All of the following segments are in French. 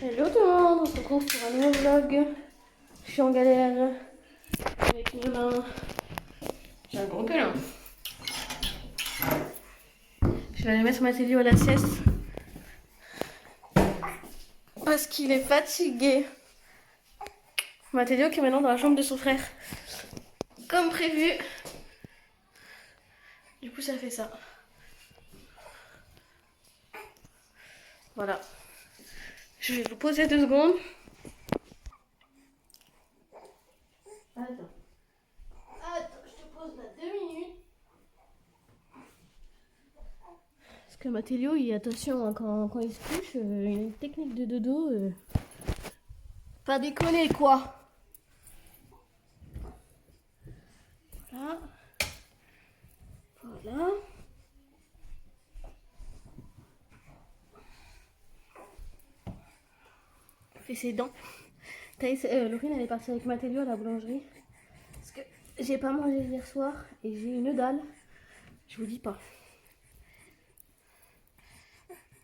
Hello tout le monde, on se retrouve pour un nouveau vlog. Je suis en galère avec mes mains. J'ai un gros câlin. Je vais aller mettre Mathéo à la sieste parce qu'il est fatigué. Mathéo qui est maintenant dans la chambre de son frère, comme prévu. Du coup, ça fait ça. Voilà. Je vais vous poser 2 secondes. Attends, je te pose là 2 minutes. Parce que Mathéo, il attention, hein, quand il se couche, il a une technique de dodo. Pas déconner quoi. Voilà. Voilà. Fait ses dents. Laurine, elle est partie avec Mathéo à la boulangerie. Parce que j'ai pas mangé hier soir et j'ai une dalle. Je vous dis pas.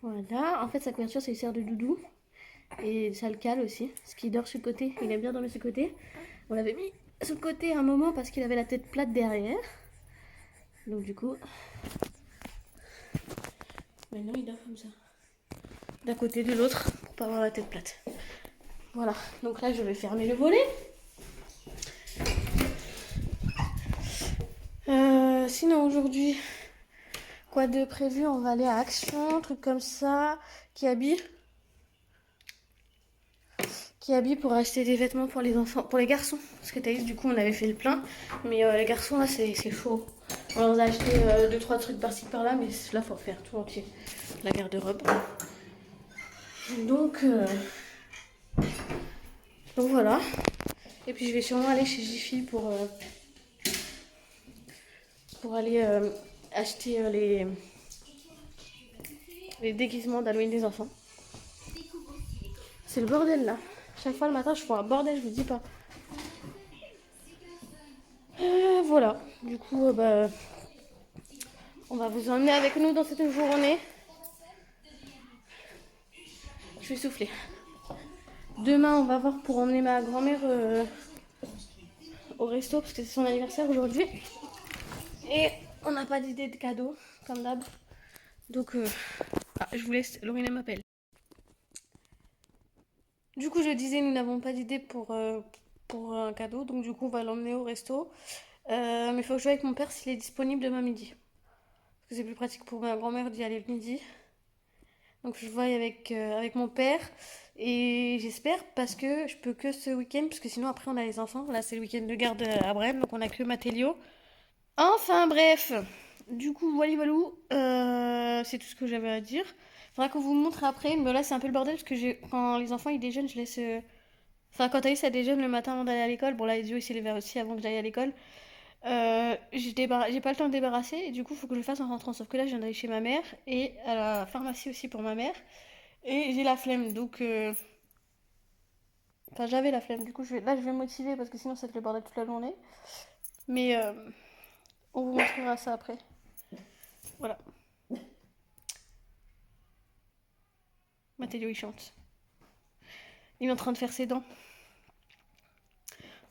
Voilà. En fait, sa couverture, ça lui sert de doudou. Et ça le cale aussi. Parce qu'il dort sur le côté. Il aime bien dormir sur le côté. On l'avait mis sur le côté un moment parce qu'il avait la tête plate derrière. Donc du coup... Maintenant, il dort comme ça. D'un côté de l'autre pour pas avoir la tête plate. Voilà. Donc là, je vais fermer le volet. Sinon aujourd'hui, quoi de prévu? On va aller à Action, truc comme ça. Qui habille pour acheter des vêtements pour les enfants, pour les garçons. Parce que Thaïs, du coup, on avait fait le plein. Mais les garçons, là, c'est chaud. On a acheté 2-3 trucs par-ci par-là, mais là, faut faire tout entier. La garde-robe. Donc voilà. Et puis je vais sûrement aller chez Jiffy pour aller acheter les déguisements d'Halloween des enfants. C'est le bordel là. Chaque fois le matin je fais un bordel, je vous dis pas. Voilà. Du coup on va vous emmener avec nous dans cette journée. Je vais souffler. Demain on va voir pour emmener ma grand-mère au resto parce que c'est son anniversaire aujourd'hui. Et on n'a pas d'idée de cadeau comme d'hab. Donc je vous laisse, Laurine m'appelle. Du coup, je disais, nous n'avons pas d'idée pour un cadeau, donc du coup, on va l'emmener au resto. Mais il faut que je joue avec mon père s'il est disponible demain midi. Parce que c'est plus pratique pour ma grand-mère d'y aller le midi. Donc je vois avec mon père. Et j'espère parce que je peux que ce week-end, parce que sinon après on a les enfants. Là, c'est le week-end de garde à Brême, donc on a que Mathéo. Enfin bref, du coup, voilà, c'est tout ce que j'avais à dire. Faudra qu'on vous montre après, mais là c'est un peu le bordel parce que quand les enfants ils déjeunent, je laisse. Enfin, quand Thaïs ça déjeune le matin avant d'aller à l'école, bon là les yeux il s'est levé aussi avant que j'aille à l'école. J'ai pas le temps de débarrasser et du coup il faut que je le fasse en rentrant. Sauf que là je viens d'aller chez ma mère et à la pharmacie aussi pour ma mère. Et j'ai la flemme donc. Enfin j'avais la flemme, du coup là je vais me motiver parce que sinon ça va être le bordel toute la journée. Mais on vous montrera ça après. Voilà. Mathéo il chante. Il est en train de faire ses dents.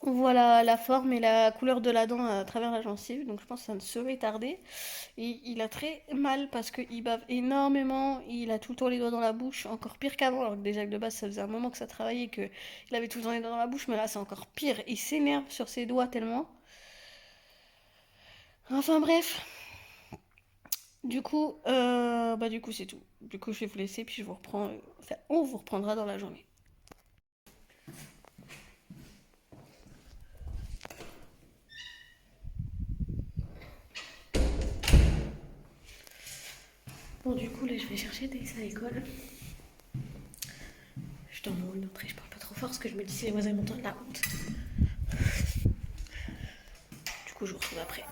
On voit la forme et la couleur de la dent à travers la gencive, donc je pense que ça ne saurait tarder. Et il a très mal parce qu'il bave énormément, il a tout le temps les doigts dans la bouche, encore pire qu'avant, alors que déjà que de base ça faisait un moment que ça travaillait, qu'il avait tout le temps les doigts dans la bouche, mais là c'est encore pire, il s'énerve sur ses doigts tellement. Enfin bref, du coup c'est tout. Du coup je vais vous laisser, puis je vous reprends, on vous reprendra dans la journée. Bon, du coup, là, je vais chercher Thaïs à l'école. Je suis dans mon hall d'entrée, je parle pas trop fort parce que je me dis si les voisins m'entendent la honte. Du coup, je vous retrouve après.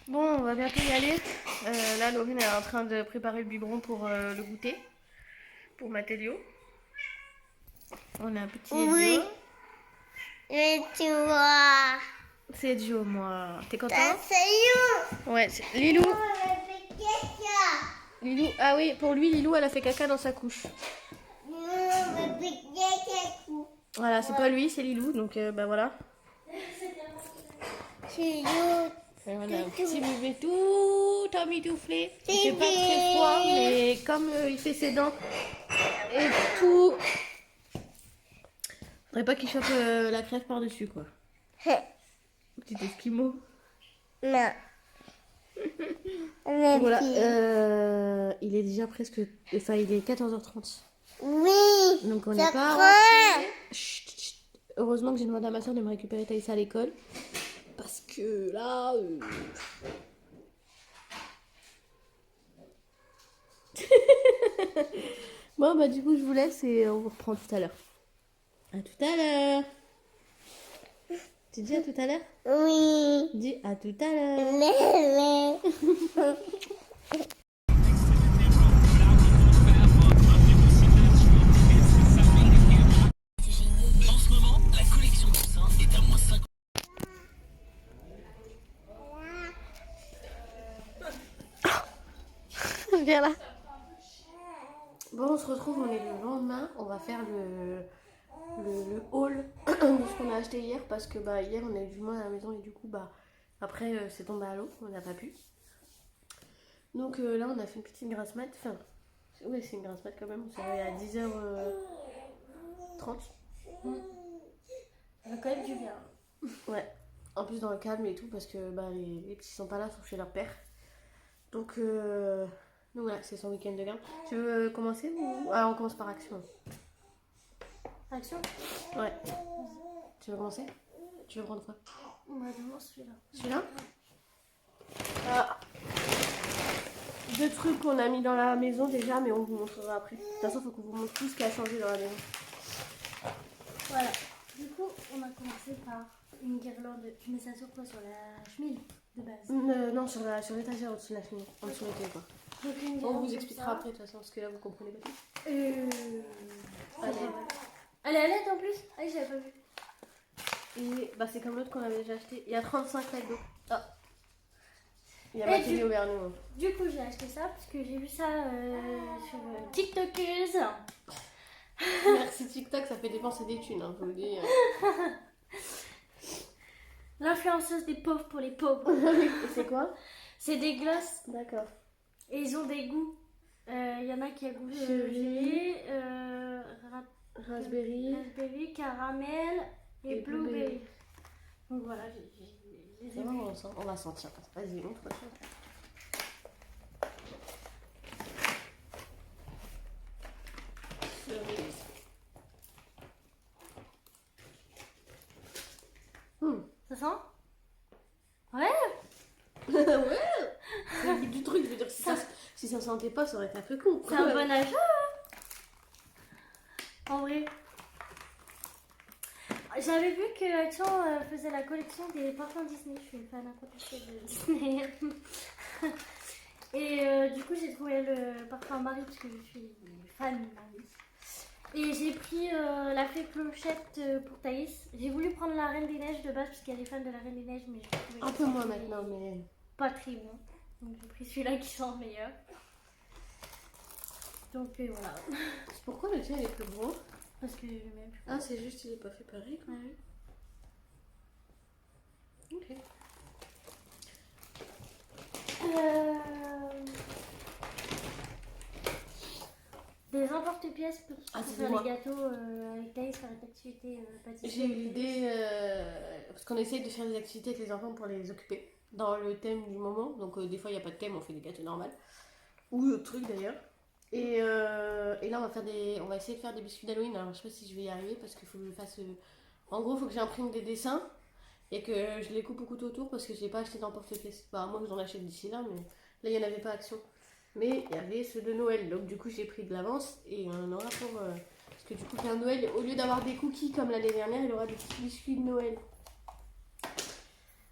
Bon, on va bientôt y aller. Là, Laurine est en train de préparer le biberon pour le goûter. Pour Mathéo. On a un petit Elio. Et tu vois. C'est Joe, moi. T'es content? C'est you. Ouais, Lilou. Caca. Lilou. Ah oui, pour lui, Lilou, elle a fait caca dans sa couche. Voilà, c'est pas lui, c'est Lilou, donc bah voilà. C'est you. Et voilà, un petit bébé tout emmitouflé. Il fait pas très froid, mais comme il fait ses dents et tout, faudrait pas qu'il chope la crève par-dessus, quoi. Petit esquimau. Non. Voilà, il est déjà presque... Enfin, il est 14h30. Oui. Donc on Ça n'est pas craint. rentré. Chut, chut. Heureusement que j'ai demandé à ma soeur de me récupérer Thaïs à l'école. Parce que là... Bon, bah du coup, je vous laisse et on vous reprend tout à l'heure. À tout à l'heure. Tu dis à tout à l'heure? Oui. Dis à tout à l'heure. Mais. Viens là. Bon, on se retrouve, on est le lendemain. On va faire le haul de ce qu'on a acheté hier parce que bah, hier on a eu du moins à la maison et du coup bah après c'est tombé à l'eau, on n'a pas pu. Donc là on a fait une petite grasse mat. Enfin, oui, c'est une grasse mat quand même. On s'est réveillé à 10h30. Ça fait quand même du bien. Ouais. En plus dans le calme et tout parce que bah, les petits sont pas là, sont chez leur père. Donc voilà, c'est son week-end de garde. Tu veux commencer ou... Ah, on commence par action. Action. Ouais. Tu veux commencer? Tu veux prendre quoi? On va devoir celui-là. Celui-là? Ah. Deux trucs qu'on a mis dans la maison déjà, mais on vous montrera après. De toute façon, il faut qu'on vous montre tout ce qui a changé dans la maison. Voilà. Du coup, on a commencé par une guirlande. Tu mets ça sur quoi? Sur la chemise de base. Non, sur l'étagère au-dessus de la cheminée. En dessous de quoi. Donc, une On guirlande vous expliquera comme ça. après, de toute façon, parce que là, vous comprenez pas tout. Allez. Elle est à l'aide en plus? Ah, j'avais pas vu. Et bah, c'est comme l'autre qu'on avait déjà acheté. Il y a 35 litres d'eau. Ah. Il y a Et ma télé au Bernou. Du coup, j'ai acheté ça parce que j'ai vu ça sur TikTokeuse. Merci TikTok, ça fait dépenser des thunes, hein, je vous le dis. L'influenceuse des pauvres pour les pauvres. Et c'est quoi? C'est des glosses D'accord. et ils ont des goûts. Il y en a qui a goût Cherry, raspberry, raspberry. caramel et Et blueberry. blueberry. Donc voilà, j'ai Ça va, on va sentir. Vas-y, montre. Ça sent? Ouais. Ouais. C'est le but du truc, je veux dire, si ça sentait pas, ça aurait été un peu con. C'est un bon achat. Hein. En vrai. J'avais vu que Action faisait la collection des parfums Disney. Je suis fan incontestable de Disney. Et du coup, j'ai trouvé le parfum Marie parce que je suis fan de Marie. Et j'ai pris la fée clochette pour Thaïs. J'ai voulu prendre la Reine des Neiges de base parce qu'elle est fan de la Reine des Neiges, mais je trouvais Un peu moins maintenant, mais. pas très bon. Donc j'ai pris celui-là qui sent meilleur. Donc voilà. Pourquoi le tien il est plus gros? Parce que le même. Ah, c'est juste, il est pas fait pareil, quoi. Ouais. Ok. Des emporte-pièces pour Ah, faire dis-moi. les gâteaux avec Thaïs, faire des activités pâtisserie. J'ai eu l'idée, parce qu'on essaye de faire des activités avec les enfants pour les occuper dans le thème du moment. Donc des fois il n'y a pas de thème, on fait des gâteaux normaux. Ou d'autres trucs d'ailleurs. Et là on va essayer de faire des biscuits d'Halloween. Alors je sais pas si je vais y arriver parce qu'il faut que je fasse... En gros il faut que j'imprime des dessins et que je les coupe au couteau autour parce que je n'ai pas acheté d'emporte-pièces. Bah moi j'en achète d'ici là, mais là il n'y en avait pas à Action. Mais il y avait ceux de Noël, donc du coup j'ai pris de l'avance et on en aura pour... Parce que du coup Père Noël, au lieu d'avoir des cookies comme l'année dernière, il aura des petits biscuits de Noël.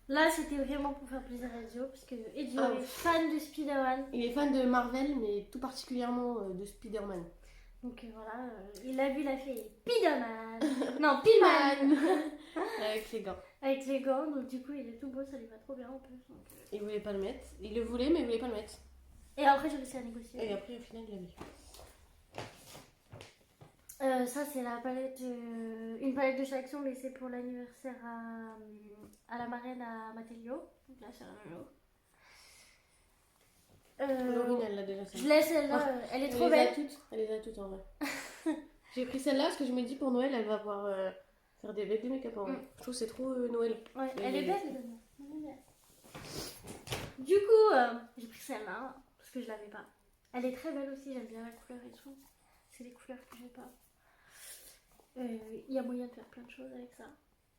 Là, c'était vraiment pour faire plaisir à Ezio, parce que Ezio Ah, est fan de Spider-Man. Il est fan de Marvel, mais tout particulièrement de Spider-Man. Donc voilà, il a vu la fée Spider-Man. Non, Piman. Avec les gants. Avec les gants, donc du coup il est tout beau, ça lui va trop bien en plus. Donc, Il voulait pas le mettre. Il le voulait, mais il voulait pas le mettre. Et après j'ai réussi à négocier. Et après, au final, il l'a mis. Ça c'est la palette, une palette de chaque mais c'est pour l'anniversaire à la marraine à Matélio. Donc là c'est un Laurine, elle l'a déjà fait. Je laisse celle-là, elle est trop belle. Elle les a toutes en vrai. J'ai pris celle-là parce que je me dis pour Noël, elle va pouvoir faire des make-up en vrai. Je trouve que c'est trop Noël. Ouais, elle est belle. Du coup, j'ai pris celle-là parce que je l'avais pas. Elle est très belle aussi, j'aime bien la couleur et tout. C'est des couleurs que j'ai pas. Il y a moyen de faire plein de choses avec ça.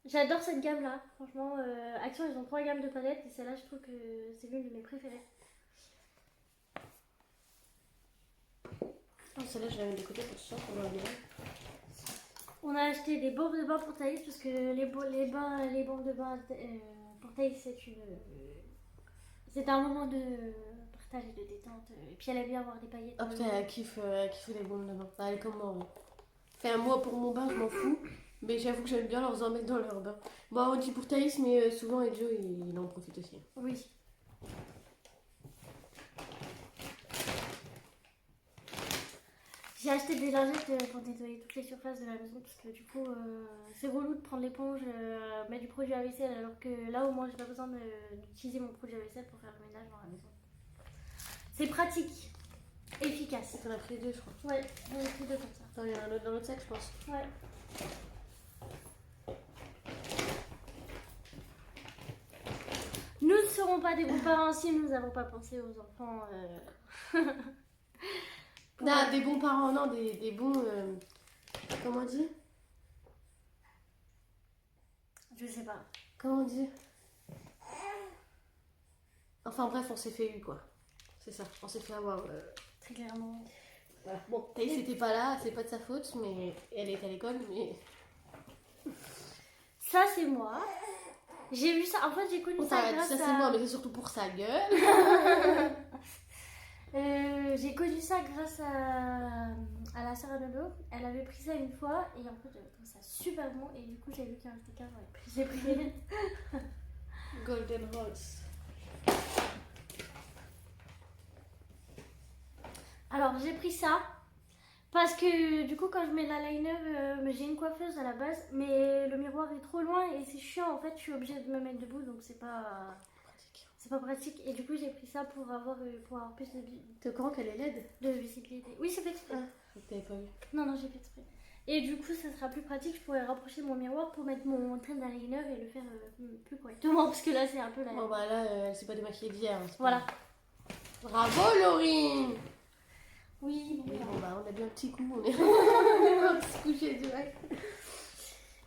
J'adore cette gamme-là. Franchement, Action, ils ont 3 gammes de palettes et celle-là, je trouve que c'est l'une de mes préférées. Oh, celle-là, je la mets de côté pour ce soir, on va bien. On a acheté des bombes de bain pour Thaïs parce que les bombes de bain pour Thaïs, c'est un moment de partage et de détente. Et puis elle aime bien avoir des paillettes. Ah putain, elle kiffe les bombes de bain. Elle est comme moi, ouais. Enfin, moi, pour mon bain, je m'en fous. Mais j'avoue que j'aime bien leur en mettre dans leur bain. Bon, on dit pour Thaïs, mais souvent, Edjo, il en profite aussi. Oui. J'ai acheté des lingettes pour nettoyer toutes les surfaces de la maison parce que du coup c'est relou de prendre l'éponge, mettre du produit à vaisselle alors que là au moins j'ai pas besoin d'utiliser mon produit à vaisselle pour faire le ménage dans la maison. C'est pratique, efficace. T'en as pris 2, je crois. Ouais, j'en ai pris 2 comme ça. Attends, il y en a un autre dans l'autre sac, je pense. Ouais. Nous ne serons pas des bons parents si nous n'avons pas pensé aux enfants. Non, des bons parents, non, des bons. Comment on dit? Je sais pas. Comment on dit? Enfin bref, on s'est fait eu quoi. C'est ça, on s'est fait avoir. Très clairement. Voilà. Bon, Thaïs n'était pas là, c'est pas de sa faute, mais elle est à l'école, mais. Ça c'est moi. J'ai vu ça, en fait j'ai connu Oh, ça grâce ça c'est à... moi, mais c'est surtout pour sa gueule. J'ai connu ça grâce à la sœur Anodo. Elle avait pris ça une fois et en fait j'avais trouvé ça super bon et du coup j'ai vu qu'il y a un sticker, j'ai pris. Golden Rose. Alors j'ai pris ça parce que du coup quand je mets l'eyeliner, j'ai une coiffeuse à la base mais le miroir est trop loin et c'est chiant en fait, je suis obligée de me mettre debout donc c'est pas pratique et du coup j'ai pris ça pour avoir plus T'es au courant qu'elle est laide? de visibilité. Oui c'est fait exprès. T'avais pas vu. Non j'ai fait exprès. Et du coup ça sera plus pratique, je pourrais rapprocher mon miroir pour mettre mon trait d'eyeliner et le faire plus correctement parce que là c'est un peu la... Bon bah là, elle s'est pas démaquillée d'hier. Hein, voilà. Bravo Laurine. Oui, bon bah on a bien un petit coup, on est on va se coucher direct.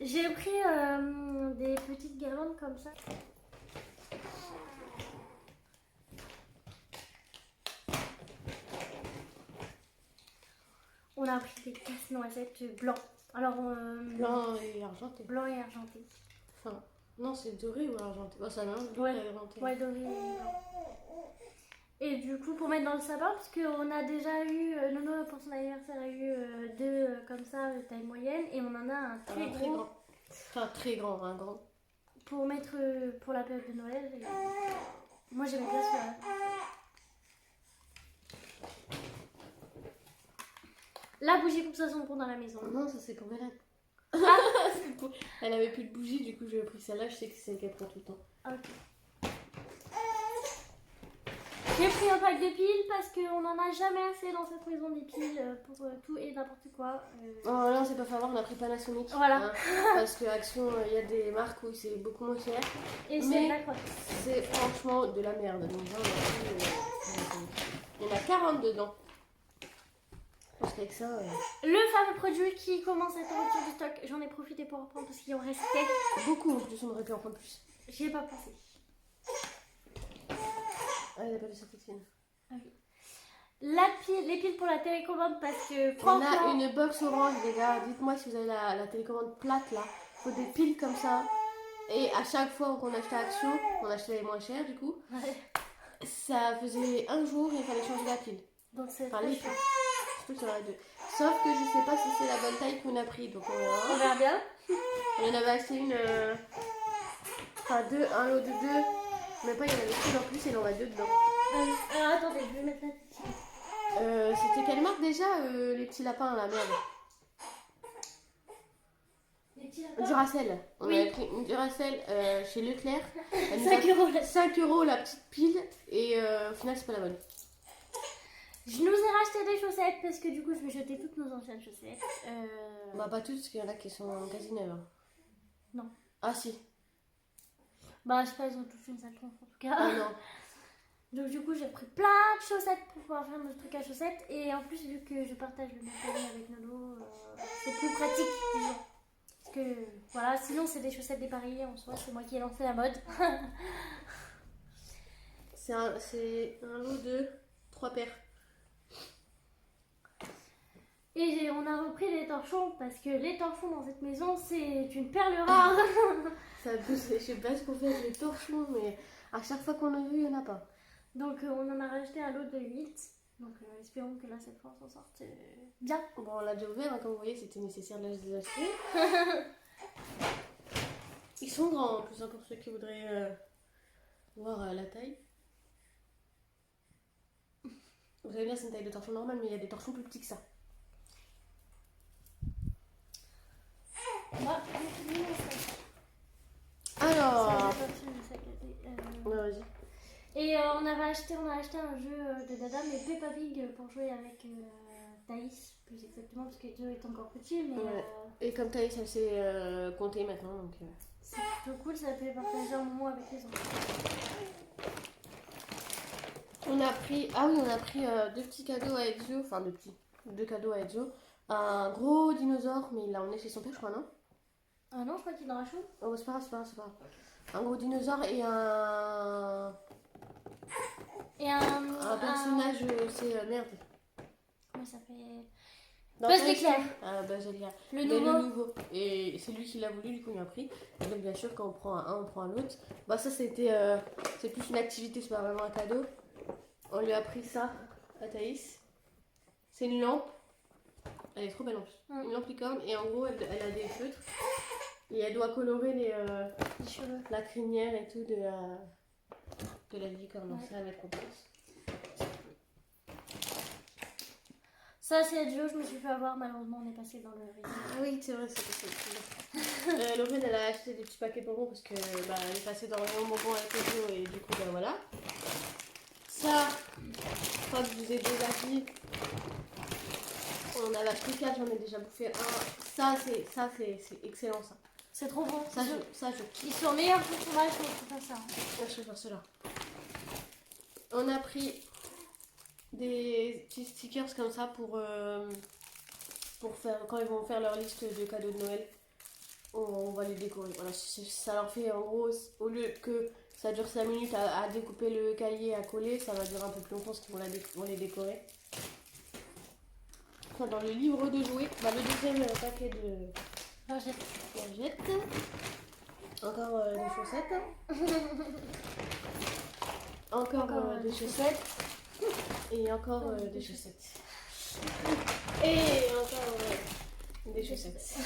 J'ai pris des petites guirlandes comme ça. On a pris des casse-noisettes blancs. Alors, blanc et argenté. Blanc et argenté. Enfin, non, c'est doré ou argenté? Oh, ça mélange blanc et argenté. Ouais, doré et blanc. Et du coup, pour mettre dans le sapin, parce qu'on a déjà eu, Nono pour son anniversaire a eu 2 comme ça, de taille moyenne, et on en a un très gros. Enfin, très grand, un grand. Pour mettre pour la période de Noël. Et... moi, j'aimais bien celui-là. La bougie pour que ça sent bon dans la maison. Non, ça c'est pour Hélène. Ah Elle avait plus de bougie, du coup j'ai pris celle-là, je sais que c'est celle qu'elle prend tout le temps. Ok. J'ai pris un pack de piles parce qu'on n'en a jamais assez dans cette maison des piles pour tout et n'importe quoi. Oh là, c'est pas faveur, on a pris Panasonic. Voilà. Hein, parce que Action, il y a des marques où c'est beaucoup moins cher. Et c'est la quoi. C'est franchement de la merde. Donc là, on a pris, il y en a 40 dedans. Parce qu'avec ça. Le fameux produit qui commence à être en rupture du stock, j'en ai profité pour en prendre parce qu'il en restait. Beaucoup, en plus, on aurait pu en prendre plus. J'y ai pas pensé. Ah, il a pas de certitude. Ah oui. Les piles pour la télécommande parce que on a une box orange, les gars. Dites-moi si vous avez la télécommande plate là. Il faut des piles comme ça. Et à chaque fois qu'on achetait Action, on achetait les moins chères du coup. Ouais. Ça faisait un jour et il fallait changer la pile. Donc c'est enfin, les piles. Surtout sur la 2. Sauf que je sais pas si c'est la bonne taille qu'on a pris. Donc on verra. On verra bien. On en avait acheté une, enfin deux, un lot de deux. Mais pas, il y en avait plus en plus et il en a deux dedans. Alors attendez, je vais mettre la petite. C'était quelle marque déjà, les petits lapins là, merde. Les petits lapins. Duracell. On Oui. a pris une Duracell chez Leclerc. Elle nous 5 a euros. 5 € la petite pile et au final c'est pas la bonne. Je nous ai racheté des chaussettes parce que du coup je vais jeter toutes nos anciennes chaussettes. Bah pas toutes parce qu'il y en a qui sont quasi neuves. Hein. Non. Ah si. Bah je sais pas, ils ont tous une sale tronche en tout cas. Ah non. Donc du coup j'ai pris plein de chaussettes pour pouvoir faire nos trucs à chaussettes. Et en plus vu que je partage le matériel avec Nono, c'est plus pratique disons. Parce que voilà, sinon c'est des chaussettes dépareillées en soi, c'est moi qui ai lancé la mode. C'est un lot de 3 paires. Et on a repris les torchons parce que les torchons dans cette maison c'est une perle rare. Ça pousse, je sais pas ce qu'on fait avec les torchons, mais à chaque fois qu'on a vu, il n'y en a pas. Donc on en a rajouté un lot de 8. Donc espérons que là cette fois on s'en sorte bien. Bon, on l'a déjà ouvert, hein, comme vous voyez, c'était nécessaire de les acheter. Ils sont grands en plus, hein, pour ceux qui voudraient voir la taille. Vous savez bien, c'est une taille de torchon normale, mais il y a des torchons plus petits que ça. Moi, Alors, ouais, vas-y. et on a acheté un jeu de Dada, mais Peppa Pig pour jouer avec Thaïs, plus exactement, parce que Joe est encore petit, mais Ouais. Et comme Thaïs, elle sait compter maintenant, donc... c'est plutôt cool, ça peut partager un moment avec les enfants. On a pris deux petits cadeaux à Ezio, enfin deux cadeaux à Ezio. Un gros dinosaure, mais il l'a emmené chez son père, je crois, non? Ah non, je crois qu'il en rachoute. Oh, c'est pas grave, c'est pas grave, c'est pas grave. Un gros dinosaure et un personnage, c'est merde. Comment ça s'appelle? Dans Buzz Toy l'éclair. Story. Ah, Buzz l'éclair. Le Mais nouveau. Et c'est lui qui l'a voulu, du coup il a pris. Et donc bien sûr quand on prend un, on prend l'autre. Bah ça c'était, c'est plus une activité, c'est pas vraiment un cadeau. On lui a pris ça à Thaïs. C'est une lampe. Elle est trop belle en plus. Une lampe licorne et en gros elle a des feutres. Et elle doit colorer Les cheveux. la crinière et tout de la licorne. Donc ça va mettre en place. Ça, c'est Joe, je me suis fait avoir, malheureusement, on est passé dans le rayon. Ah oui, c'est vrai, c'est possible. Lorraine, elle a acheté des petits paquets de bonbons parce que bah, elle est passée dans le rayon bonbons avec Ezio et du coup, bah voilà. Ça, je crois que je vous ai déjà dit. On en a pris 4, j'en ai déjà bouffé un. Ça, c'est excellent ça. C'est trop bon. Ça, je Ils sont meilleurs que le fromage, mais c'est pas ça. je préfère ceux-là. On a pris des petits stickers comme ça pour faire quand ils vont faire leur liste de cadeaux de Noël. On va les décorer. Voilà, ça leur fait en gros, au lieu que ça dure 5 minutes à découper le cahier, à coller, ça va durer un peu plus longtemps parce qu'ils vont les décorer. Enfin, dans le livre de jouets, bah, le deuxième paquet de Lingette. Encore des chaussettes. Encore des chaussettes. Et encore des chaussettes. Et encore des chaussettes.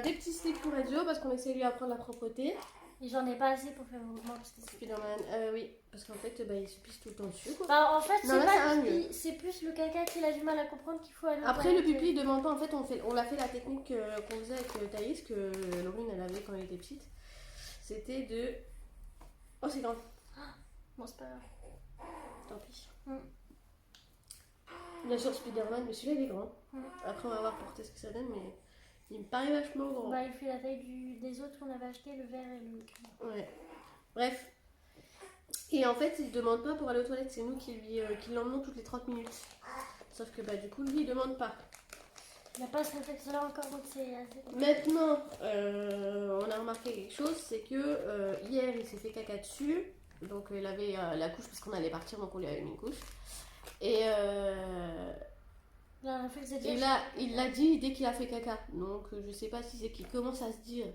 Des petits sticks pour Ezio parce qu'on essaie de lui apprendre la propreté. Et j'en ai pas assez pour faire le mouvement parce que c'est. Spider-Man, oui, parce qu'en fait, bah, il se pisse tout le temps dessus. Quoi. Bah, en fait, Non, c'est là, pas ça va le mieux. pipi, c'est plus le caca qu'il a du mal à comprendre qu'il faut aller aux Après, le toilettes. pipi, il demande pas. En fait, on l'a fait la technique qu'on faisait avec Thaïs, que Laurine, elle avait quand elle était petite. C'était de. Oh, c'est grand. Bon, c'est pas grave. Tant pis. Mm. Bien sûr, Spider-Man, mais celui-là, il est grand. Mm. Après, on va voir pour tester ce que ça donne, mais il me paraît vachement grand. Bah, il fait la taille des autres qu'on avait acheté, le vert et le gris. Ouais. Bref. Et en fait, il demande pas pour aller aux toilettes, c'est nous qui l'emmenons toutes les 30 minutes. Sauf que bah du coup, lui, il demande pas. Il n'a pas ce réflexe-là encore, donc c'est assez. Maintenant, on a remarqué quelque chose, c'est que hier, il s'est fait caca dessus. Donc il avait la couche parce qu'on allait partir, donc on lui avait mis une couche. Et Il a un réflexe de il l'a dit dès qu'il a fait caca. Donc je sais pas si c'est qu'il commence à se dire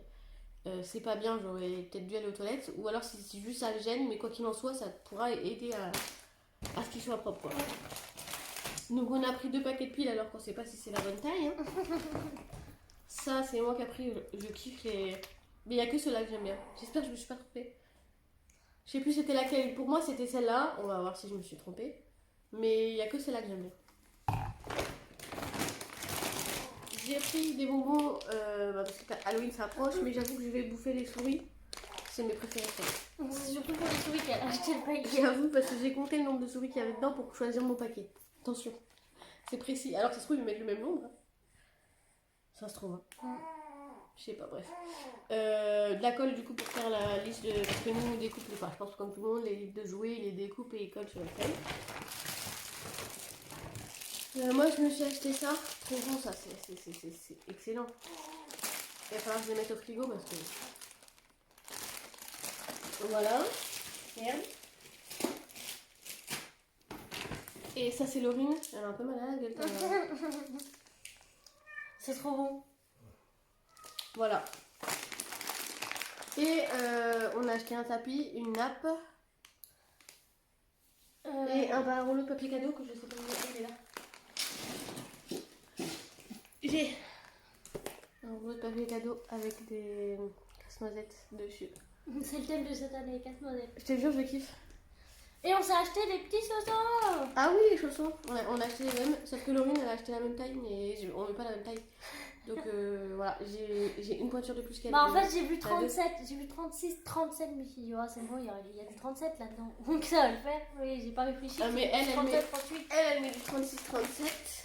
c'est pas bien, j'aurais peut-être dû aller aux toilettes, ou alors si juste ça le gêne, mais quoi qu'il en soit, ça pourra aider à ce qu'il soit propre. Quoi. Donc on a pris 2 paquets de piles alors qu'on sait pas si c'est la bonne taille. Hein. Ça, c'est moi qui ai pris. Je kiffe les. Mais il n'y a que ceux-là que j'aime bien. J'espère que je me suis pas trompée. Je sais plus c'était laquelle. Pour moi, c'était celle-là. On va voir si je me suis trompée. Mais il n'y a que celle-là que j'aime bien. J'ai pris des bonbons parce que Halloween s'approche, mais j'avoue que je vais bouffer les souris. C'est mes préférés. C'est surtout pour les souris qu'elle a acheté le paquet. J'avoue parce que j'ai compté le nombre de souris qu'il y avait dedans pour choisir mon paquet. Attention, c'est précis. Alors que ça se trouve, ils mettent le même nombre. Ça se trouve. Hein. Je sais pas, bref. De la colle du coup pour faire la liste de. Parce que nous on découpe les. Enfin, je pense comme tout le monde, les livres de jouets, ils les découpent et ils collent sur la feuille. Moi je me suis acheté ça. Trop bon ça, c'est excellent. Il va falloir que je les mette au frigo parce que. Voilà. Merde. Et ça c'est Laurine. Elle a un peu mal à la gueule. C'est trop bon. Voilà. Et on a acheté un tapis, une nappe et un rouleau de papier cadeau que je sais pas où il est là. J'ai un rouleau de papier cadeau avec des casse-noisettes dessus. C'est le thème de cette année, 4 modèles. Je te jure, je kiffe. Et on s'est acheté des petits chaussons. Ah oui, les chaussons. On a acheté les mêmes, sauf que Laurine elle a acheté la même taille, mais on met pas la même taille. Donc voilà, j'ai une pointure de plus qu'elle. Bah en fait j'ai vu 37, j'ai vu 36, 37, mais je me suis dit, oh, c'est bon, il y a du 37 là-dedans. Donc ça va le faire. Oui, j'ai pas réfléchi. Ah, mais elle, 37, 38. Elle met du 36-37.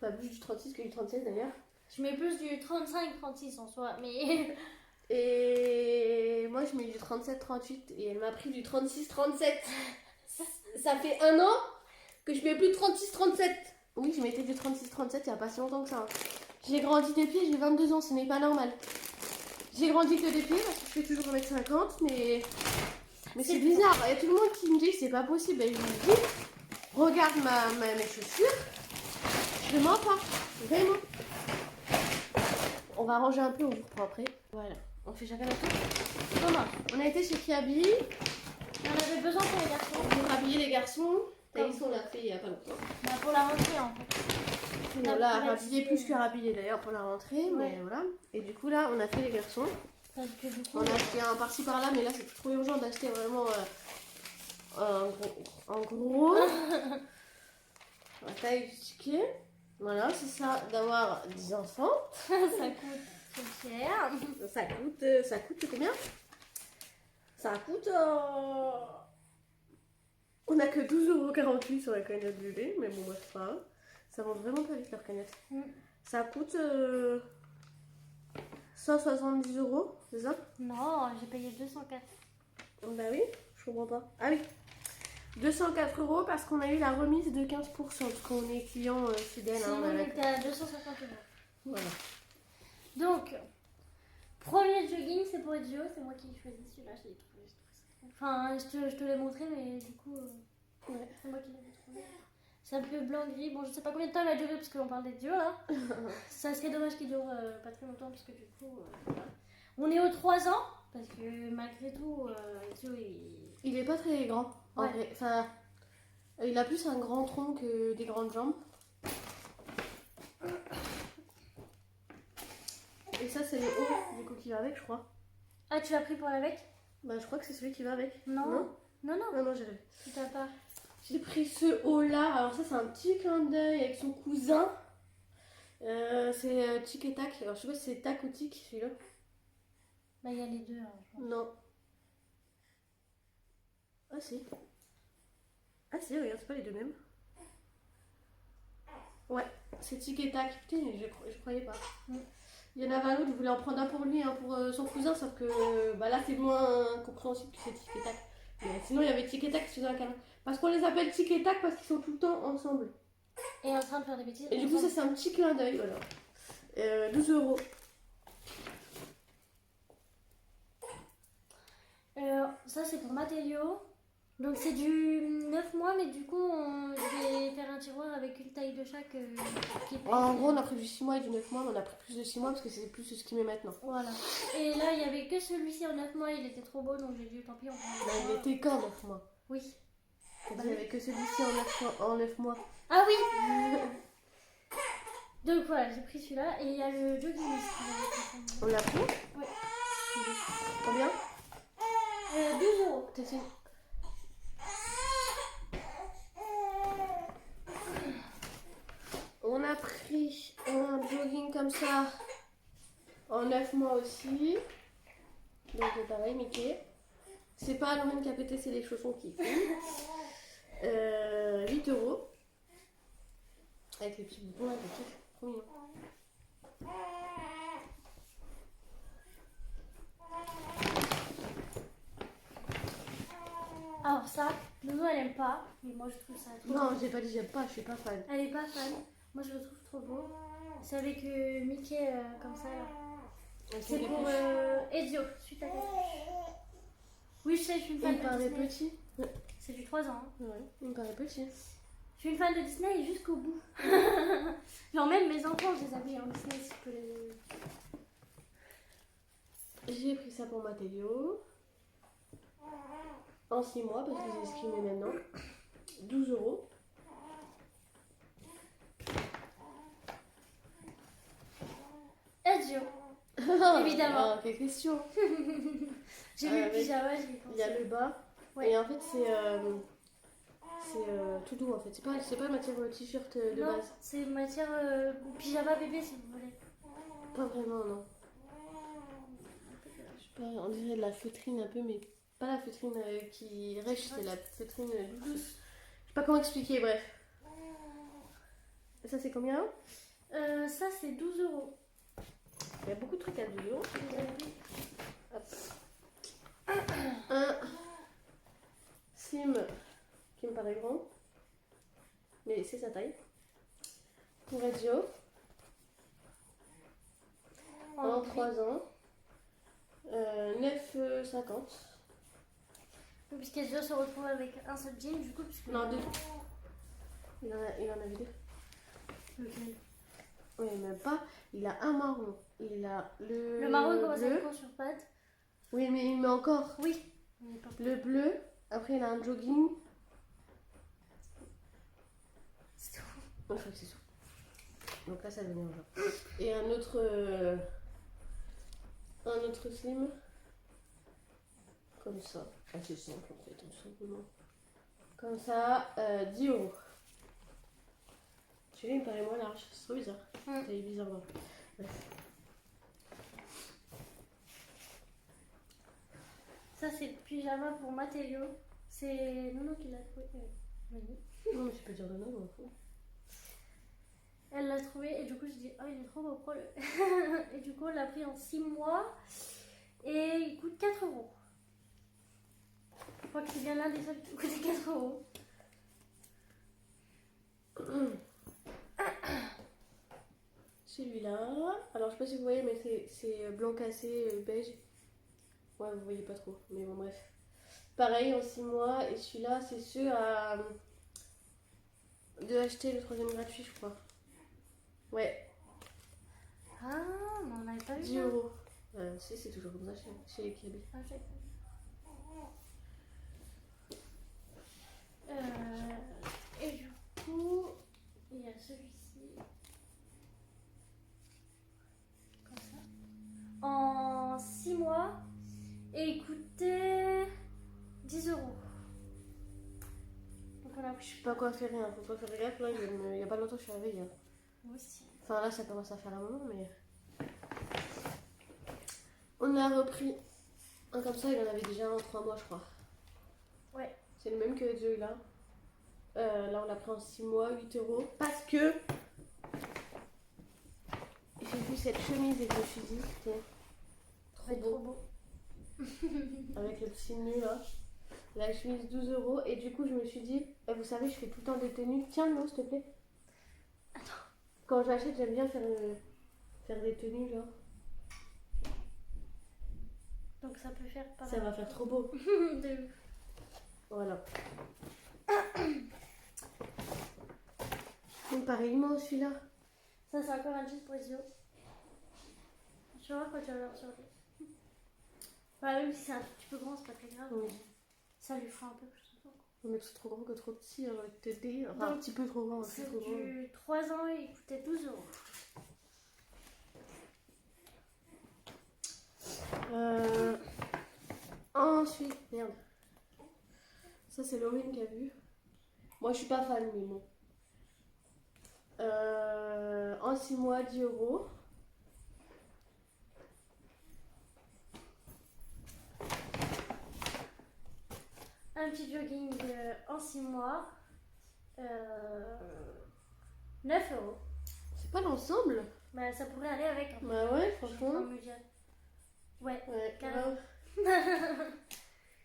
Pas plus du 36 que du 37 d'ailleurs. Je mets plus du 35, 36 en soi, mais. Et moi je mets du 37-38 et elle m'a pris du 36-37. Ça fait un an que je mets plus de 36-37. Oui, je mettais du 36-37 il y a pas si longtemps que ça. J'ai grandi des pieds, j'ai 22 ans, ce n'est pas normal. J'ai grandi que des pieds parce que je fais toujours 1m50, mais c'est bizarre. Il y a tout le monde qui me dit que c'est pas possible. Et je me dis, regarde mes chaussures, je mens pas, vraiment. On va ranger un peu, on vous reprend après. Voilà, on fait chacun notre tour. Comment on a été chez Kiabi. On avait besoin pour les garçons. Pour habiller les garçons. Thaïs, on l'a fait il y a pas longtemps. Bah pour la rentrée en fait. On l'a rhabillé plus que rhabillé d'ailleurs pour la rentrée, mais voilà. Et du coup là, on a fait les garçons. Parce que du coup, On a acheté un par-ci par-là, mais là c'est trop urgent d'acheter vraiment un gros. La taille du ticket. Voilà, c'est ça d'avoir des enfants. ça coûte trop cher. Ça coûte combien? Ça coûte. On a que 12,48 € sur la cagnotte bébé, mais bon, moi c'est pas grave. Ça vend vraiment pas vite leur cagnotte. Ça coûte 170 €, c'est ça? Non, j'ai payé 204. Bah oui, je comprends pas. Ah oui, 204 € parce qu'on a eu la remise de 15%, parce qu'on est client fidèle. Sinon, Hein, on était à 250 €. Voilà. Donc, premier jogging, c'est pour Gio, c'est moi qui l'ai choisi celui-là. Je l'ai trouvé. Enfin, je te l'ai montré, mais du coup, c'est moi qui l'ai trouvé. C'est un peu blanc-gris. Bon, je sais pas combien de temps il va durer parce qu'on parle des Gio là. Ça serait dommage qu'il dure pas très longtemps parce que du coup, voilà. On est aux 3 ans parce que malgré tout, Gio il est pas très grand en vrai. Enfin, il a plus un grand tronc que des grandes jambes. Et ça, c'est le haut du coup qui va avec, je crois. Ah, tu l'as pris pour avec? Bah, je crois que c'est celui qui va avec. Non. Non. Non, j'ai rêvé. Tu t'as pas. J'ai pris ce haut là. Alors, ça, c'est un petit clin d'œil avec son cousin. C'est Tic et Tac. Alors, je sais pas si c'est Tac ou Tic celui-là. Bah, il y a les deux. Hein, je pense. Non. Ah, si. Ah, si, regarde, c'est pas les deux mêmes. Ouais, c'est Tic et Tac. Putain, je croyais pas. Il y en avait un autre, je voulais en prendre un pour lui, un pour son cousin, sauf que bah là c'est moins compréhensible que c'est Tic et Tac. Mais sinon il y avait Tic et Tac qui se faisaient un câlin. Parce qu'on les appelle Tic et Tac parce qu'ils sont tout le temps ensemble. Et en train de faire des bêtises. Et du coup ça c'est un petit clin d'œil, voilà. 12 €. Ça c'est pour Mathéo. Donc c'est du 9 mois, mais du coup je vais faire un tiroir avec une taille de chaque. En gros on a pris du 6 mois et du 9 mois, mais on a pris plus de 6 mois parce que c'est plus ce qu'il met maintenant. Voilà. Et là il y avait que celui-ci en 9 mois, il était trop beau donc j'ai dit tant pis on prend. Là, il était quand 9 mois? Oui. Il n'y avait que celui-ci en 9 mois. Ah oui. Donc voilà, j'ai pris celui-là. Et il y a le jogging aussi. On l'a pris? Ouais. Combien? 12 euros. T'es sûr? On a pris un jogging comme ça en 9 mois aussi. Donc pareil, Mickey. C'est pas Halloween qui a pété, c'est les chaussons qui font. 8 euros. Avec les petits boutons là, je kiffe. Trop mignon. Alors ça, Nono elle aime pas, mais moi je trouve ça trop Non, beau. j'ai pas dit j'aime pas, je suis pas fan. Elle est pas fan, moi je le trouve trop beau. C'est avec Mickey comme ça là. C'est pour Ezio, suite à la... Oui je sais, je suis une fan Il me de paraît Disney. petit. C'est du 3 ans. Hein. Ouais, il me paraît petit. Je suis une fan de Disney et jusqu'au bout. Genre même mes enfants je les habille en Disney si je peux les... J'ai pris ça pour Mathéo. En 6 mois, parce que j'ai esquimé maintenant. 12 euros. Ezio. Évidemment. Ah, quelle question. J'ai vu le avec- pyjama, j'ai pensé. Il y a le bas. Ouais. Et en fait, c'est tout doux en fait. C'est pas matière t-shirt de Non, base. c'est matière pyjama bébé si vous voulez. Pas vraiment, non. Je sais pas, on dirait de la feutrine un peu, mais pas la feutrine qui rêche, c'est la feutrine douce. Je sais pas comment expliquer, bref. Et ça, c'est combien? Ça c'est 12 euros. Il y a beaucoup de trucs à 12 euros. Hop. Un sim qui me paraît grand, mais c'est sa taille. Pour Ezio, en 3 ans, 9,50. Puisqu'Ezio se retrouve avec un seul jean du coup. Puisque... Non, 2. Il en avait 2. Lequel? Oui, même pas. Il a un marron. Il a Le marron commence à bleu. être sur pattes. Oui, mais il met encore Oui. Mais pas... le bleu. Après, il a un jogging. C'est tout. Non, je crois que c'est tout. Donc là, ça devient un genre. Et un autre slim. Comme ça. Assez simple en fait, tout simplement. Comme ça, 10 euros. Celui-là, il me paraît moins large. C'est trop bizarre. Il est bizarre. Bref. Ça c'est le pyjama pour Mathéo. C'est Nono qui l'a trouvé. Manu. Non, mais tu peux dire de non, on m'en fout. Elle l'a trouvé et du coup je dis oh il est trop beau prends-le. Et du coup on l'a pris en 6 mois et il coûte 4 euros. Je crois que c'est bien l'un des seuls qui coûte 4 euros. Celui-là, alors je sais pas si vous voyez, mais c'est blanc cassé, beige. Ouais, vous voyez pas trop, mais bon, bref. Pareil en 6 mois, et celui-là, c'est sûr de acheter le 3e gratuit, je crois. Ouais, Ah mais on n'avait pas vu 10 ça. euros. Si, c'est toujours comme ça chez les Kiabi. Ah, j'ai- et du coup, il y a celui-ci. Comme ça. En 6 mois. Et il coûtait 10 euros. Donc on a Je pris. sais pas quoi faire, hein. Faut pas faire gaffe, là, il y a pas longtemps que je suis arrivée. Hein. Moi aussi. Enfin, là, ça commence à faire un moment, mais. On a repris un comme ça, il en avait déjà en 3 mois, je crois. Ouais. C'est le même que celui-là. Là, on l'a pris en 6 mois, 8 euros. Parce que j'ai vu cette chemise et je me suis dit, tiens, Ça va être trop beau. avec le petit nœud là. La chemise 12 euros. Et du coup, je me suis dit, vous savez, je fais tout le temps des tenues. Tiens, non, s'il te plaît. Attends. Quand j'achète, j'aime bien faire des tenues, genre. Donc ça peut faire pas Ça va faire trop beau. de... Voilà. Donc, pareil, moi, celui-là. Ça c'est encore un jean pour Ezio. Tu vois quand tu vas le ressortir. Bah même si c'est un tout petit peu grand, c'est pas très grave. Oui. Ça lui faut un peu plus de temps. Mais c'est trop grand que trop petit, hein, avec te dire. Enfin, un Donc, petit peu trop grand, c'est c'est trop grand. du 3 ans et il coûtait 12 euros. Ensuite, merde. Ça, c'est Laurine qui a vu. Moi, je suis pas fan, mais bon. En 6 mois, 10 euros. Un petit jogging en 6 mois. 9 euros. C'est pas l'ensemble? Bah, ça pourrait aller avec. En fait. Bah ouais, Je suis en franchement. train de me dire. Ouais, Ouais, carrément. grave.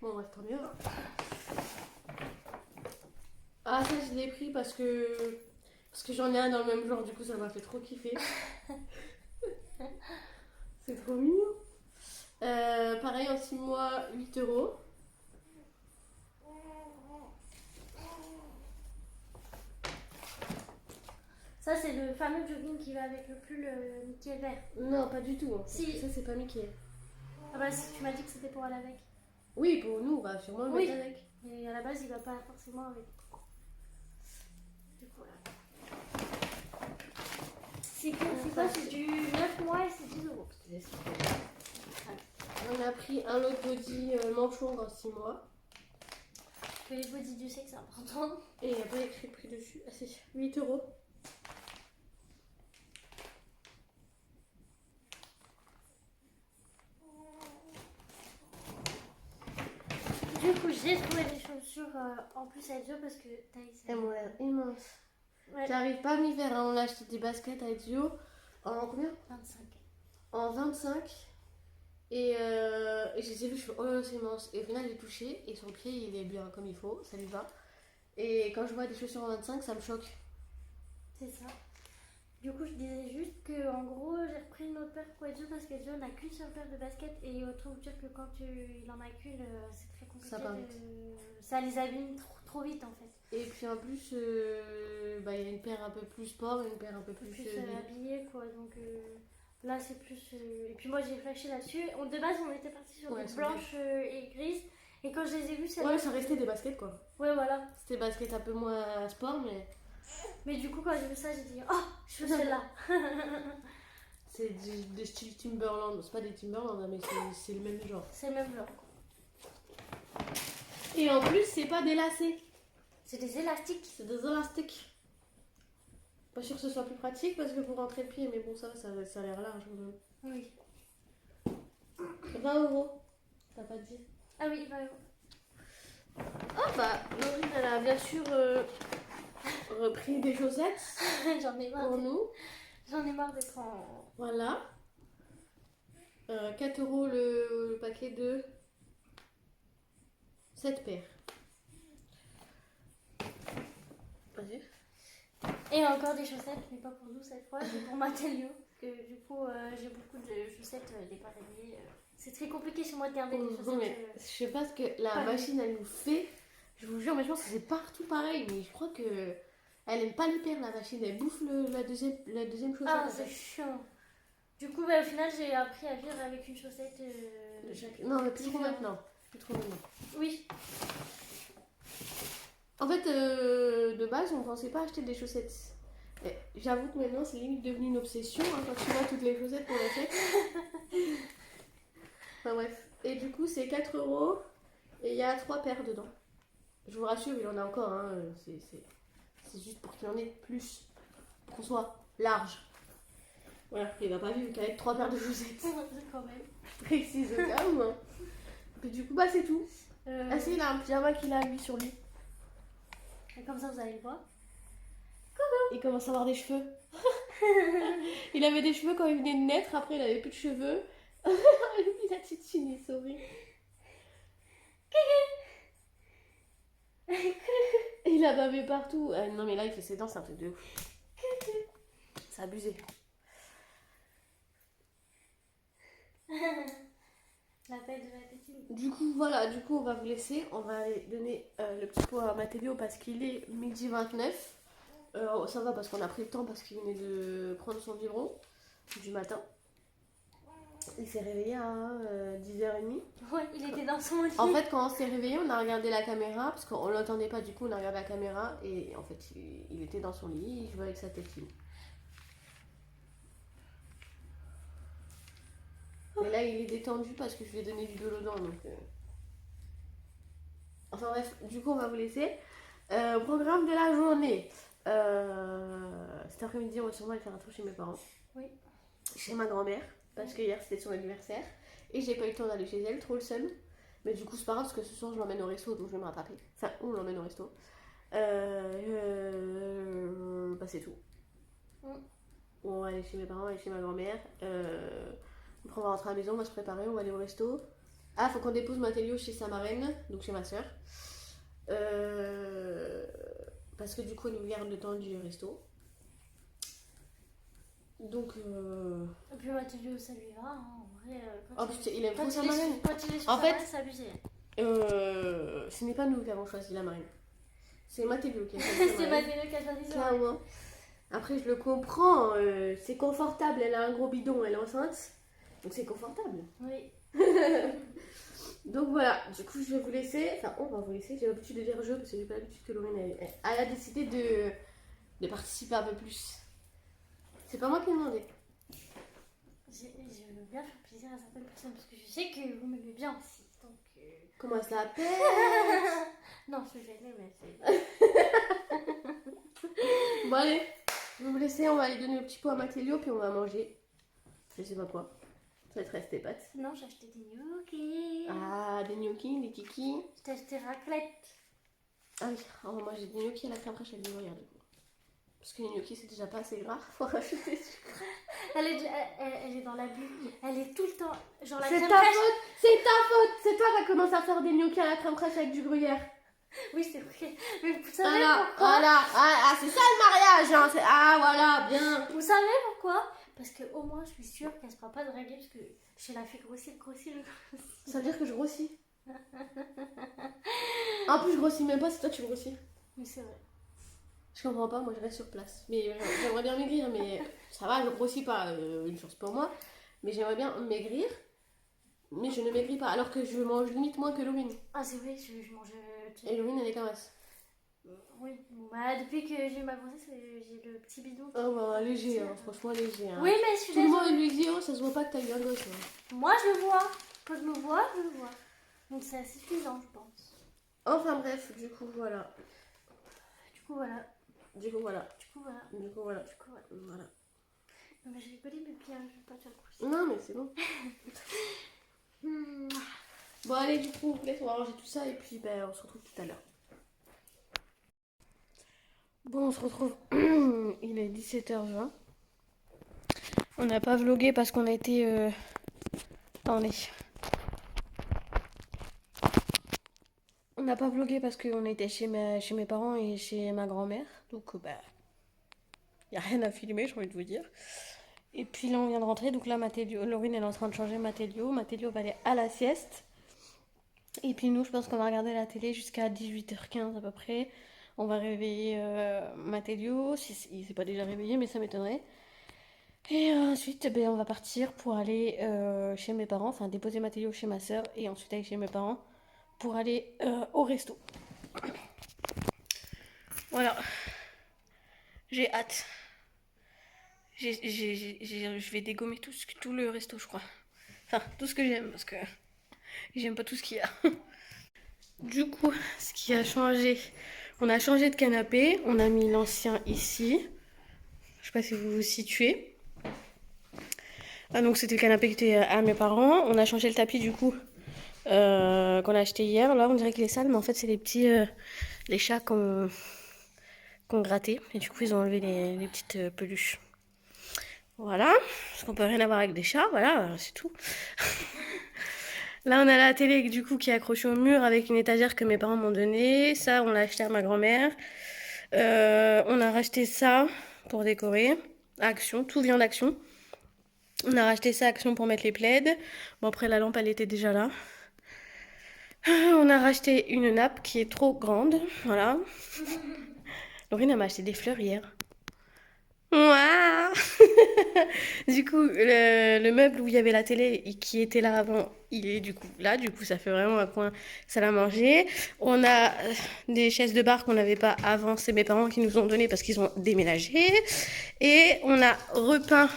Bon, bref, tant mieux. Ah, ça, je l'ai pris parce que j'en ai un dans le même genre, du coup, ça m'a fait trop kiffer. C'est trop mignon. Pareil, en 6 mois, 8 euros. Ça, c'est le fameux jogging qui va avec le pull Mickey vert. Non, pas du tout. Hein. Si. Ça, c'est pas Mickey. Ah bah, si tu m'as dit que c'était pour aller avec. Oui, pour nous, on va sûrement le Oui. mettre avec. Mais à la base, il va pas forcément avec. Du coup, là. C'est quoi? C'est du 9 mois et c'est 10 euros. On a pris un lot de body manche longue en 6 mois. Que les body, Dieu sait que c'est important. Et il n'y a pas écrit le prix dessus. Ah si, 8 euros. Du coup, j'ai trouvé des chaussures en plus à Ezio parce que Thaïs. Elles m'ont l'air immenses. Ouais. J'arrive pas à m'y faire. Hein. On a acheté des baskets à Ezio en combien? 25. En 25. Et je les ai vues, je fais oh c'est immense. Et au final, j'ai touché et son pied il est bien comme il faut, ça lui va. Et quand je vois des chaussures en 25, ça me choque. C'est ça. Du coup, je disais juste que en gros, j'ai repris une autre paire pour Ezio parce qu'Ezio n'a qu'une seule paire de baskets et autant vous dire que quand il en a qu'une, c'est très compliqué. Ça part vite. Ça les abîme trop vite en fait. Et puis en plus, bah, il y a une paire un peu plus sport et une paire un peu plus. Plus habillé quoi. Donc là, c'est plus. Et puis moi, j'ai flashé là-dessus. De base, on était parti sur Ouais, des c'est blanches et grises. Et quand je les ai vues, celles-là. Ouais, ça restait des baskets quoi. Ouais, voilà. C'était baskets un peu moins sport, mais. Mais du coup, quand j'ai vu ça, j'ai dit oh, je veux celle-là. C'est des style Timberland. C'est pas des Timberland, hein, mais c'est le même genre. C'est le même genre. Et en plus, c'est pas des lacets. C'est des élastiques. C'est des élastiques. Pas sûr que ce soit plus pratique parce que pour rentrer le pied, mais bon, ça a l'air large quand même. Oui. 20 euros. T'as pas dit? Ah oui, bah, Ah bah, Laurine, elle a bien sûr repris des chaussettes j'en ai marre. pour nous. J'en ai marre d'être en. Voilà. 4 euros le paquet de 7 paires. Vas-y. Et encore des chaussettes, mais pas pour nous cette fois, c'est pour Matélio. Parce que du coup, j'ai beaucoup de chaussettes des parrainés. C'est très compliqué chez moi de garder les chaussettes. Mais je sais pas ce que la pas machine elle nous fait. Je vous jure, mais je pense que c'est partout pareil. Mais je crois que elle aime pas les paires la machine. Elle bouffe la deuxième chaussette. Ah, en c'est fait. chiant. Du coup, bah, au final, j'ai appris à vivre avec une chaussette De chaque- Non, mais plus trop différente. maintenant. Plus trop maintenant. Oui, En fait, de base, on pensait pas acheter des chaussettes. Et j'avoue que maintenant, c'est limite devenu une obsession hein, quand tu vois toutes les chaussettes qu'on achète. Enfin bref. Et du coup, c'est 4 euros et il y a 3 paires dedans. Je vous rassure, il y en a encore. Hein, c'est juste pour qu'il y en ait plus. Qu'on soit large. Voilà, il va pas vivre qu'avec 3 paires de chaussettes. quand même. Je précise au cas où. Hein. Et du coup, bah c'est tout. Ah si, il a un pyjama qu'il a lui sur lui. Et comme ça, vous allez le voir. Il commence à avoir des cheveux. Il avait des cheveux quand il venait de naître, après il avait plus de cheveux. Il a titiné, sorry. Il a bavé partout. Non mais là il fait ses dents, c'est un truc de ouf. C'est abusé. L'appel de la tétine. Du coup voilà, on va vous laisser. On va aller donner le petit pot à Mathéo parce qu'il est 12h29. Ça va parce qu'on a pris le temps parce qu'il venait de prendre son biberon du matin. il s'est réveillé à 10h30. Ouais, il était dans son lit. En fait, quand on s'est réveillé, on a regardé la caméra, parce qu'on l'entendait pas, du coup, on a regardé la caméra, et en fait, il était dans son lit, il jouait avec sa tétine. Mais là, il est détendu parce que je lui ai donné du Dolodon, donc... Enfin bref, du coup, on va vous laisser. Programme de la journée. Cet après-midi, on va sûrement aller faire un tour chez mes parents. Oui. Chez ma grand-mère, parce que hier, c'était son anniversaire. Et j'ai pas eu le temps d'aller chez elle, trop le seum. Mais du coup, c'est pas grave, parce que ce soir, je l'emmène au resto, donc je vais me rattraper. Enfin, on l'emmène au resto. Bah, c'est tout. On va aller chez mes parents et chez ma grand-mère. Après, on va rentrer à la maison, on va se préparer, on va aller au resto. Ah, faut qu'on dépose Matélio chez sa marraine, donc chez ma soeur. Parce que du coup, elle nous garde le temps du resto. Donc. Et puis Mathieu, ça lui va. Hein. En vrai, Oh putain, il aime trop sa marraine. Quand il est sur En sa fait, marraine, c'est abusé. Ce n'est pas nous qui avons choisi la marraine. C'est Matélio qui a choisi la C'est marraine. Mathieu qui a choisi ça. Clairement. Après, je le comprends. C'est confortable. Elle a un gros bidon, elle est enceinte. Donc c'est confortable. Oui. Donc voilà, du coup je vais vous laisser, enfin on va vous laisser, j'ai l'habitude de dire je parce que j'ai pas l'habitude que Laurine elle a décidé de participer un peu plus. C'est pas moi qui ai demandé. Je veux bien faire plaisir à certaines personnes parce que je sais que vous m'aimez bien aussi. Donc, Comment ça s'appelle? non, je suis gênée, mais c'est... Bon allez, je vais vous laisser, on va aller donner le petit pot à Matélio puis on va manger. Je sais pas quoi. Ça va être resté pâtes. Non, j'ai acheté des gnocchis. Ah, des gnocchis, des kikis. J'ai acheté raclette. Ah oui, alors moi j'ai des gnocchis à la crème fraîche avec du gruyère du coup. Parce que les gnocchis c'est déjà pas assez gras, faut rajouter du sucre. Elle est dans l'abus. Elle est tout le temps... Genre la C'est crème ta fraîche... faute, c'est ta faute. C'est toi qui as commencé à faire des gnocchis à la crème fraîche avec du gruyère. Oui, c'est vrai. Mais vous savez Voilà, pourquoi? voilà, c'est ça le mariage, hein. Ah voilà, bien. Vous savez pourquoi? Parce que au moins, je suis sûre qu'elle se fera pas de régler parce que je la fais grossir. Ça veut dire que je grossis. En plus, je grossis même pas, c'est toi qui grossis. Mais c'est vrai. Je comprends pas, moi je reste sur place. Mais j'aimerais bien maigrir, mais ça va, je grossis pas, une chance pour moi. Mais j'aimerais bien maigrir, mais je ne maigris pas, alors que je mange limite moins que Laurine. Ah, c'est vrai, je mange... Et Laurine, elle est caresse. Oui, bon, bah, depuis que j'ai eu ma grossesse, j'ai le petit bidon. Oh bah léger, hein, franchement léger. Hein. Oui, mais je suis Tout le désolée. monde lui dit, oh ça se voit pas que t'as eu un gosse. Hein. Moi, je le vois. Quand je me vois, je le vois. Donc c'est assez suffisant, je pense. Enfin bref, du coup voilà. Du coup, voilà. Du coup voilà. Du coup, voilà. Du coup voilà. Du coup, voilà. Voilà. Non, mais j'ai rigolé, mais bien, je vais pas faire le coup. Non mais c'est bon. Bon allez, du coup, on va ranger tout ça et puis ben, on se retrouve tout à l'heure. Bon, on se retrouve. Il est 17h20. On n'a pas vlogué parce qu'on a été... Attendez. On n'a pas vlogué parce qu'on était chez mes parents et chez ma grand-mère. Donc, bah... Il n'y a rien à filmer, j'ai envie de vous dire. Et puis là, on vient de rentrer. Donc là, Laurine, elle est en train de changer Matélio. Matélio va aller à la sieste. Et puis nous, je pense qu'on va regarder la télé jusqu'à 18h15 à peu près. On va réveiller Matélio, il s'est pas déjà réveillé, mais ça m'étonnerait. Et ensuite, ben, on va partir pour aller chez mes parents, enfin déposer Matélio chez ma soeur et ensuite aller chez mes parents pour aller au resto. Voilà. J'ai hâte. Je vais dégommer tout le resto, je crois. Enfin, tout ce que j'aime, parce que j'aime pas tout ce qu'il y a. Du coup, ce qui a changé, on a changé de canapé. On a mis l'ancien ici. Je sais pas si vous vous situez. Ah, donc c'était le canapé qui était à mes parents. On a changé le tapis du coup qu'on a acheté hier. Là, on dirait qu'il est sale, mais en fait, c'est les petits les chats qu'on gratté. Et du coup, ils ont enlevé les petites peluches. Voilà. Parce qu'on peut rien avoir avec des chats. Voilà, c'est tout. Là, on a la télé du coup qui est accrochée au mur avec une étagère que mes parents m'ont donnée. Ça, on l'a acheté à ma grand-mère. On a racheté ça pour décorer. À Action, tout vient d'Action. On a racheté ça à Action pour mettre les plaids. Bon, après, la lampe, elle était déjà là. On a racheté une nappe qui est trop grande. Voilà. Laurine, elle m'a acheté des fleurs hier. Ouah. Du coup, le meuble où il y avait la télé et qui était là avant, il est du coup là. Du coup, ça fait vraiment un coin salle à manger. On a des chaises de bar qu'on n'avait pas avant. C'est mes parents qui nous ont donné parce qu'ils ont déménagé. Et on a repeint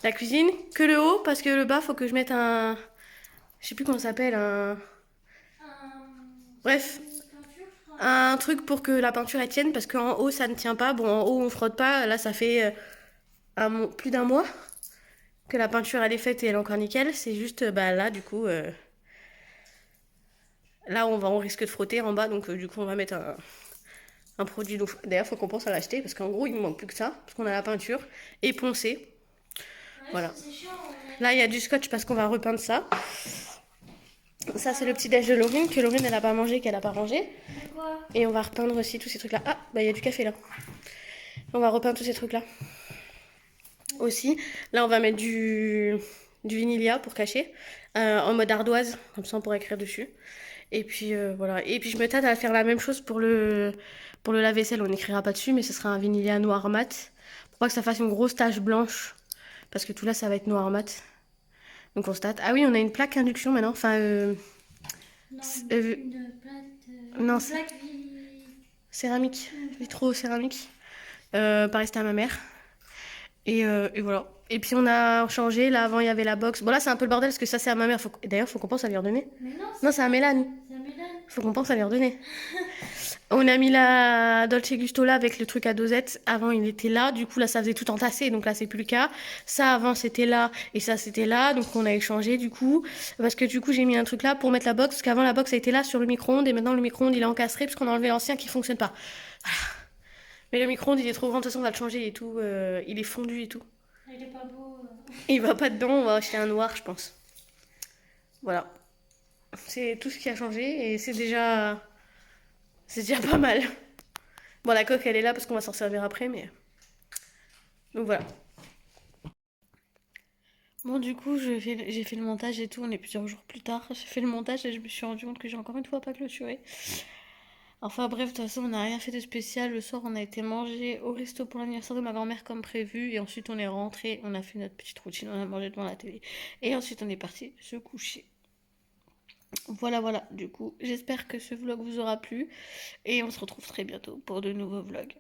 la cuisine que le haut parce que le bas, faut que je mette un... Je sais plus comment ça s'appelle, un... Bref, Peinture, je crois. un truc pour que la peinture elle tienne parce qu'en haut ça ne tient pas. Bon, en haut on frotte pas. Là, ça fait plus d'un mois que la peinture elle est faite et elle est encore nickel. C'est juste bah là du coup là on risque de frotter en bas donc du coup on va mettre un produit. Donc, d'ailleurs faut qu'on pense à l'acheter parce qu'en gros il ne manque plus que ça parce qu'on a la peinture et poncée. Ouais, Voilà. c'est chiant. Là il y a du scotch parce qu'on va repeindre ça. Ça c'est le petit déj de Laurine que Laurine elle a pas mangé qu'elle a pas rangé. C'est quoi? Et on va repeindre aussi tous ces trucs là. Ah bah il y a du café là. On va repeindre tous ces trucs là. Aussi. Là, on va mettre du vinilia pour cacher, en mode ardoise, comme ça on pourra écrire dessus. Et puis voilà. Et puis je me tâte à faire la même chose pour le lave-vaisselle. On n'écrira pas dessus, mais ce sera un vinilia noir mat. Pour pas que ça fasse une grosse tache blanche. Parce que tout là, ça va être noir mat. Donc on se tâte. Ah oui, on a une plaque induction maintenant. Enfin, Non, euh, une plate. non, Une c'est plaque céramique. Vitro-céramique. Pareil, c'était à ma mère. Et voilà. Et puis on a changé, là avant il y avait la box. Bon là c'est un peu le bordel parce que ça c'est à ma mère. D'ailleurs faut qu'on pense à lui redonner. Mais non, Non c'est à Mélanie. c'est un Mélane. Faut qu'on pense à lui redonner. On a mis la Dolce Gusto là avec le truc à dosette. Avant il était là, du coup là ça faisait tout entassé, donc là c'est plus le cas. Ça avant c'était là et ça c'était là, donc on a échangé du coup. Parce que du coup j'ai mis un truc là pour mettre la box, parce qu'avant la box a été là sur le micro-ondes et maintenant le micro-ondes il est encastré parce qu'on a enlevé l'ancien qui fonctionne pas. Mais le micro-ondes il est trop grand, de toute façon on va le changer et tout. Il est fondu et tout. Il est pas beau. Il va pas dedans, on va acheter un noir, je pense. Voilà. C'est tout ce qui a changé et c'est déjà pas mal. Bon, la coque, elle est là parce qu'on va s'en servir après, mais. Donc voilà. Bon, du coup, j'ai fait le montage et tout. On est plusieurs jours plus tard. J'ai fait le montage et je me suis rendu compte que j'ai encore une fois pas clôturé. Enfin bref, de toute façon, on n'a rien fait de spécial. Le soir, on a été manger au resto pour l'anniversaire de ma grand-mère comme prévu. Et ensuite, on est rentré. On a fait notre petite routine. On a mangé devant la télé. Et ensuite, on est parti se coucher. Voilà, voilà. Du coup, j'espère que ce vlog vous aura plu. Et on se retrouve très bientôt pour de nouveaux vlogs.